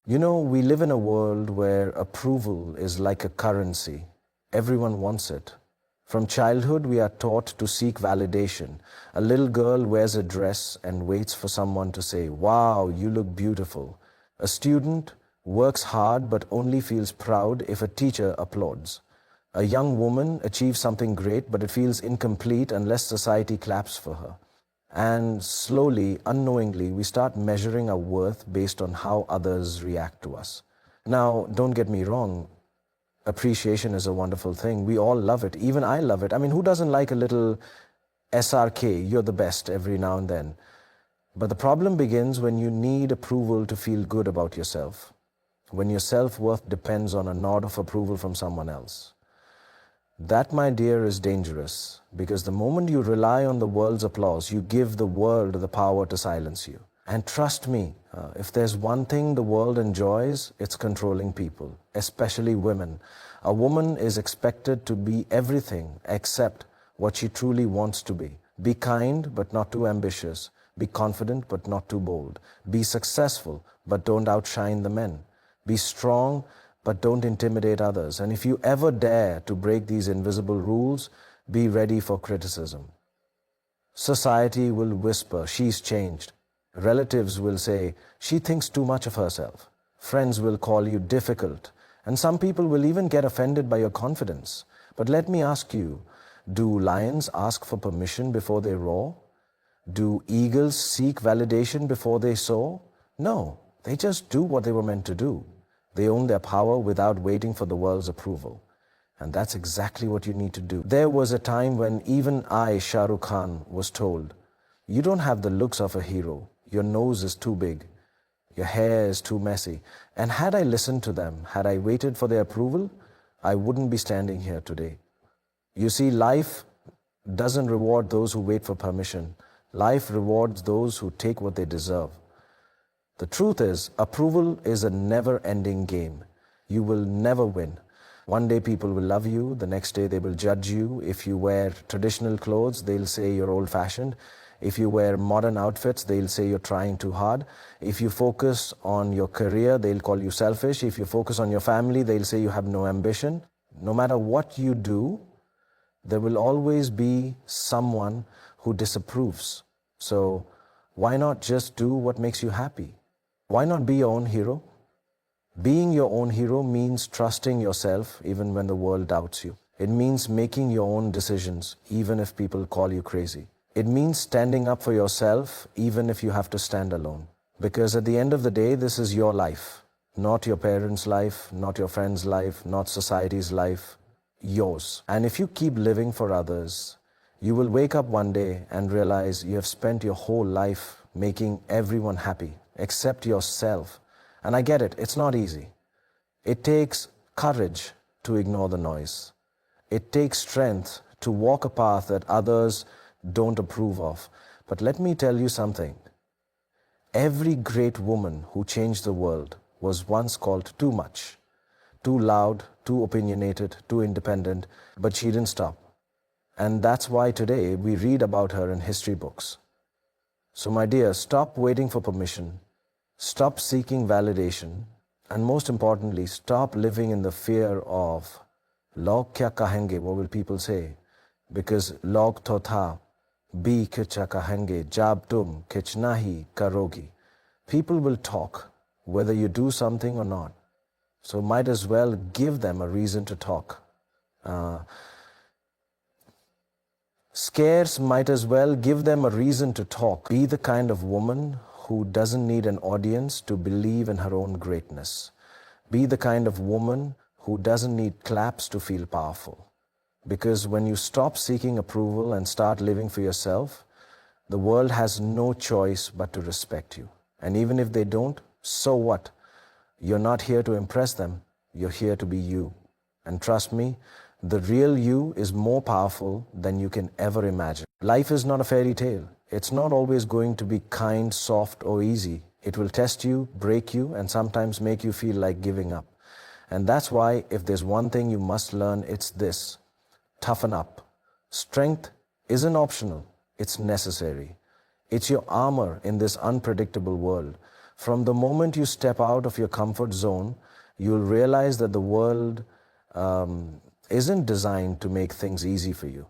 You know, we live in a world where approval is like a currency. Everyone wants it. From childhood, we are taught to seek validation. A little girl wears a dress and waits for someone to say, "Wow, you look beautiful." A student works hard but only feels proud if a teacher applauds. A young woman achieves something great, but it feels incomplete unless society claps for her. And slowly, unknowingly, we start measuring our worth based on how others react to us. Now, don't get me wrong, appreciation is a wonderful thing. We all love it. Even I love it. I mean, who doesn't like a little SRK, "you're the best," every now and then? But the problem begins when you need approval to feel good about yourself, when your self-worth depends on a nod of approval from someone else. That, my dear, is dangerous, because the moment you rely on the world's applause, you give the world the power to silence you. And trust me, if there's one thing the world enjoys, it's controlling people, especially women. A woman is expected to be everything except what she truly wants to be. Be kind, but not too ambitious. Be confident, but not too bold. Be successful, but don't outshine the men. Be strong, but don't intimidate others. And if you ever dare to break these invisible rules, be ready for criticism. Society will whisper, "She's changed." Relatives will say, "She thinks too much of herself." Friends will call you difficult. And some people will even get offended by your confidence. But let me ask you, do lions ask for permission before they roar? Do eagles seek validation before they soar? No, they just do what they were meant to do. They own their power without waiting for the world's approval. And that's exactly what you need to do. There was a time when even I, Shah Rukh Khan, was told, "You don't have the looks of a hero. Your nose is too big. Your hair is too messy." And had I listened to them, had I waited for their approval, I wouldn't be standing here today. You see, life doesn't reward those who wait for permission. Life rewards those who take what they deserve. The truth is, approval is a never-ending game. You will never win. One day people will love you, the next day they will judge you. If you wear traditional clothes, they'll say you're old-fashioned. If you wear modern outfits, they'll say you're trying too hard. If you focus on your career, they'll call you selfish. If you focus on your family, they'll say you have no ambition. No matter what you do, there will always be someone who disapproves. So why not just do what makes you happy? Why not be your own hero? Being your own hero means trusting yourself even when the world doubts you. It means making your own decisions even if people call you crazy. It means standing up for yourself even if you have to stand alone. Because at the end of the day, this is your life, not your parents' life, not your friend's life, not society's life, yours. And if you keep living for others, you will wake up one day and realize you have spent your whole life making everyone happy except yourself. And I get it, it's not easy. It takes courage to ignore the noise. It takes strength to walk a path that others don't approve of. But let me tell you something. Every great woman who changed the world was once called too much, too loud, too opinionated, too independent, but she didn't stop. And that's why today we read about her in history books. So my dear, stop waiting for permission, stop seeking validation, and most importantly, stop living in the fear of log kya kahenge, what will people say? Because log to tha, bhi kicha kahenge, jab tum kich nahi karogi. People will talk whether you do something or not. So might as well give them a reason to talk. Scarce might as well give them a reason to talk. Be the kind of woman who doesn't need an audience to believe in her own greatness. Be the kind of woman who doesn't need claps to feel powerful. Because when you stop seeking approval and start living for yourself, the world has no choice but to respect you. And even if they don't, so what? You're not here to impress them. You're here to be you. And trust me, the real you is more powerful than you can ever imagine. Life is not a fairy tale. It's not always going to be kind, soft, or easy. It will test you, break you, and sometimes make you feel like giving up. And that's why, if there's one thing you must learn, it's this: toughen up. Strength isn't optional, it's necessary. It's your armor in this unpredictable world. From the moment you step out of your comfort zone, you'll realize that the world isn't designed to make things easy for you.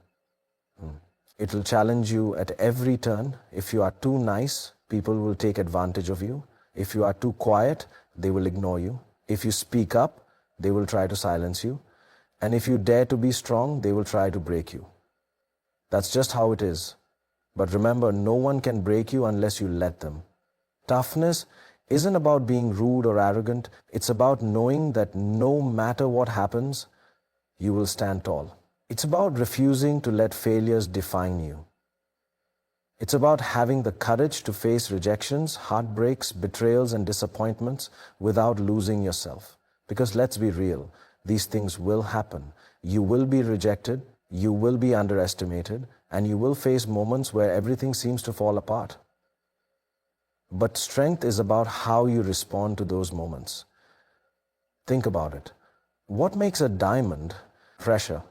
It will challenge you at every turn. If you are too nice, people will take advantage of you. If you are too quiet, they will ignore you. If you speak up, they will try to silence you. And if you dare to be strong, they will try to break you. That's just how it is. But remember, no one can break you unless you let them. Toughness isn't about being rude or arrogant. It's about knowing that no matter what happens, you will stand tall. It's about refusing to let failures define you. It's about having the courage to face rejections, heartbreaks, betrayals, and disappointments without losing yourself. Because let's be real, these things will happen. You will be rejected, you will be underestimated, and you will face moments where everything seems to fall apart. But strength is about how you respond to those moments. Think about it. What makes a diamond? Pressure.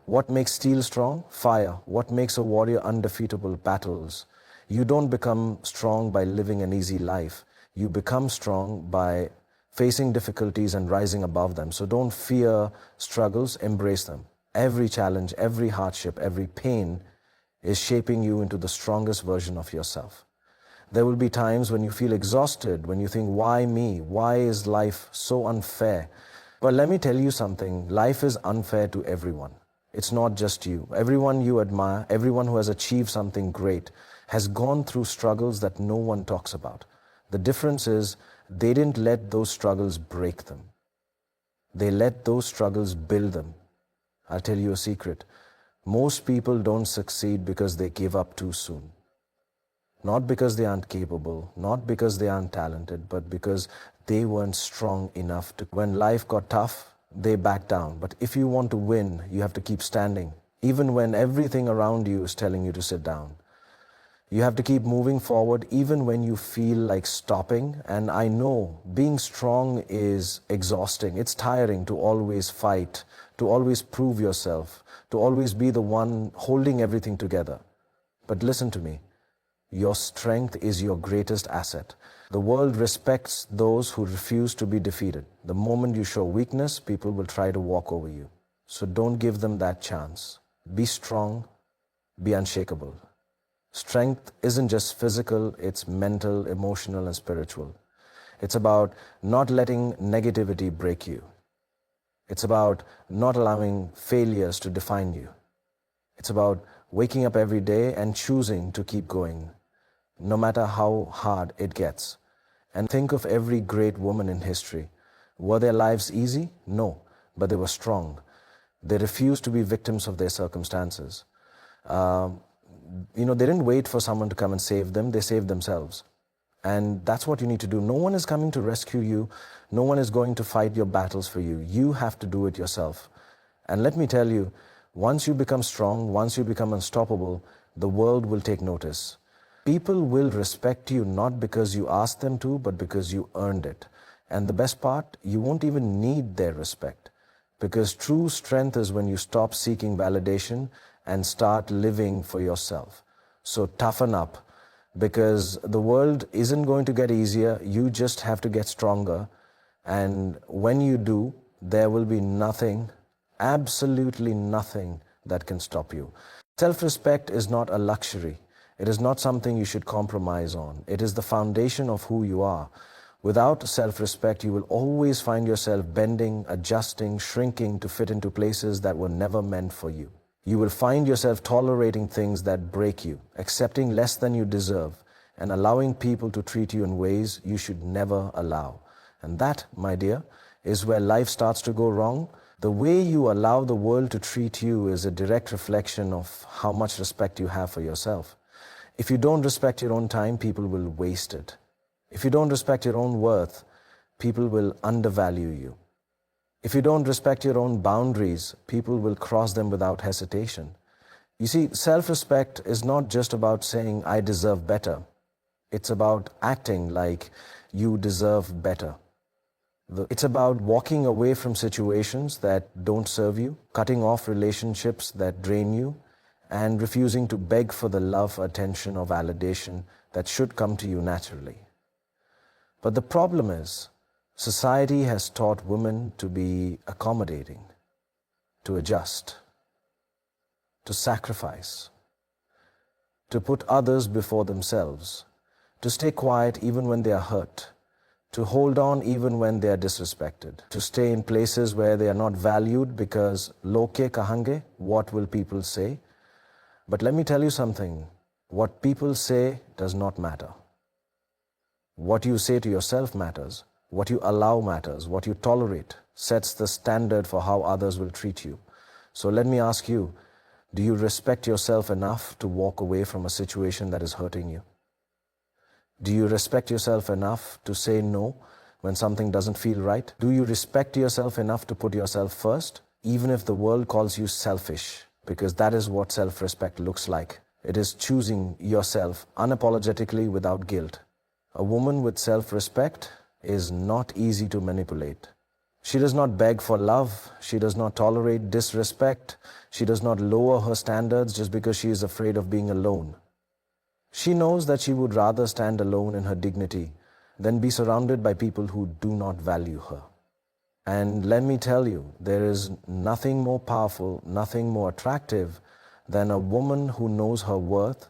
What makes steel strong? Fire. What makes a warrior undefeatable? Battles. You don't become strong by living an easy life. You become strong by facing difficulties and rising above them. So don't fear struggles, embrace them. Every challenge, every hardship, every pain is shaping you into the strongest version of yourself. There will be times when you feel exhausted, when you think, why me? Why is life so unfair? But let me tell you something, life is unfair to everyone. It's not just you. Everyone you admire, everyone who has achieved something great, has gone through struggles that no one talks about. The difference is they didn't let those struggles break them. They let those struggles build them. I'll tell you a secret. Most people don't succeed because they give up too soon. Not because they aren't capable, not because they aren't talented, but because they weren't strong enough to. When life got tough, they back down. But if you want to win, you have to keep standing, even when everything around you is telling you to sit down. You have to keep moving forward, even when you feel like stopping. And I know being strong is exhausting. It's tiring to always fight, to always prove yourself, to always be the one holding everything together. But listen to me. Your strength is your greatest asset. The world respects those who refuse to be defeated. The moment you show weakness, people will try to walk over you. So don't give them that chance. Be strong, be unshakable. Strength isn't just physical, it's mental, emotional, and spiritual. It's about not letting negativity break you. It's about not allowing failures to define you. It's about waking up every day and choosing to keep going, no matter how hard it gets. And think of every great woman in history. Were their lives easy? No, but they were strong. They refused to be victims of their circumstances. They didn't wait for someone to come and save them. They saved themselves. And that's what you need to do. No one is coming to rescue you. No one is going to fight your battles for you. You have to do it yourself. And let me tell you, once you become strong, once you become unstoppable, the world will take notice. People will respect you not because you asked them to, but because you earned it. And the best part, you won't even need their respect. Because true strength is when you stop seeking validation and start living for yourself. So toughen up, because the world isn't going to get easier. You just have to get stronger. And when you do, there will be nothing, absolutely nothing that can stop you. Self-respect is not a luxury. It is not something you should compromise on. It is the foundation of who you are. Without self-respect, you will always find yourself bending, adjusting, shrinking to fit into places that were never meant for you. You will find yourself tolerating things that break you, accepting less than you deserve, and allowing people to treat you in ways you should never allow. And that, my dear, is where life starts to go wrong. The way you allow the world to treat you is a direct reflection of how much respect you have for yourself. If you don't respect your own time, people will waste it. If you don't respect your own worth, people will undervalue you. If you don't respect your own boundaries, people will cross them without hesitation. You see, self-respect is not just about saying, I deserve better. It's about acting like you deserve better. It's about walking away from situations that don't serve you, cutting off relationships that drain you, and refusing to beg for the love, attention, or validation that should come to you naturally. But the problem is, society has taught women to be accommodating, to adjust, to sacrifice, to put others before themselves, to stay quiet even when they are hurt, to hold on even when they are disrespected, to stay in places where they are not valued because loke kahange, what will people say? But let me tell you something, what people say does not matter. What you say to yourself matters. What you allow matters. What you tolerate sets the standard for how others will treat you. So let me ask you, do you respect yourself enough to walk away from a situation that is hurting you? Do you respect yourself enough to say no when something doesn't feel right? Do you respect yourself enough to put yourself first, even if the world calls you selfish? Because that is what self-respect looks like. It is choosing yourself unapologetically without guilt. A woman with self-respect is not easy to manipulate. She does not beg for love. She does not tolerate disrespect. She does not lower her standards just because she is afraid of being alone. She knows that she would rather stand alone in her dignity than be surrounded by people who do not value her. And let me tell you, there is nothing more powerful, nothing more attractive than a woman who knows her worth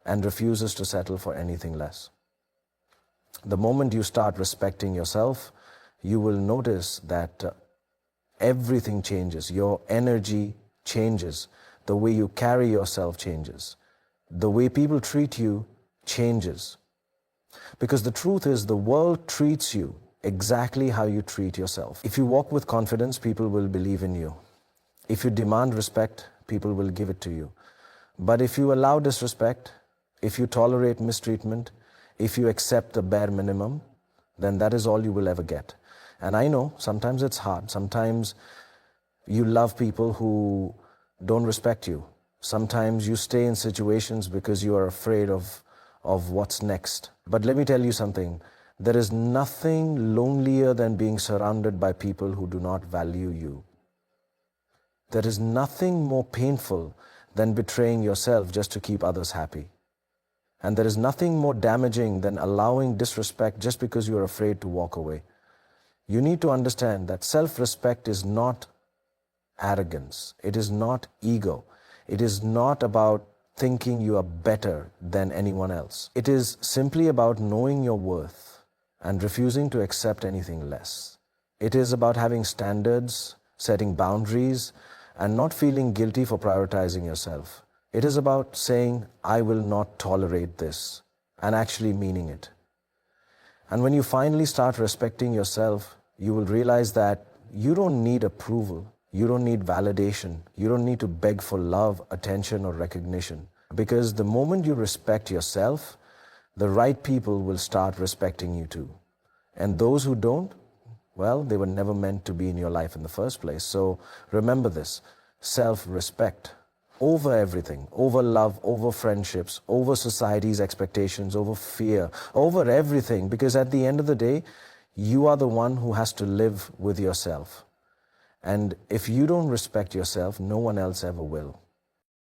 and refuses to settle for anything less. The moment you start respecting yourself, you will notice that everything changes. Your energy changes. The way you carry yourself changes. The way people treat you changes. Because the truth is, the world treats you exactly how you treat yourself. If you walk with confidence, people will believe in you. If you demand respect, people will give it to you. But if you allow disrespect, if you tolerate mistreatment, if you accept the bare minimum, then that is all you will ever get. And I know sometimes it's hard. Sometimes you love people who don't respect you. Sometimes you stay in situations because you are afraid of what's next. But let me tell you something. There is nothing lonelier than being surrounded by people who do not value you. There is nothing more painful than betraying yourself just to keep others happy. And there is nothing more damaging than allowing disrespect just because you are afraid to walk away. You need to understand that self-respect is not arrogance. It is not ego. It is not about thinking you are better than anyone else. It is simply about knowing your worth and refusing to accept anything less. It is about having standards, setting boundaries, and not feeling guilty for prioritizing yourself. It is about saying, I will not tolerate this, and actually meaning it. And when you finally start respecting yourself, you will realize that you don't need approval. You don't need validation. You don't need to beg for love, attention, or recognition. Because the moment you respect yourself, the right people will start respecting you too. And those who don't, well, they were never meant to be in your life in the first place. So remember this, self-respect over everything, over love, over friendships, over society's expectations, over fear, over everything. Because at the end of the day, you are the one who has to live with yourself. And if you don't respect yourself, no one else ever will.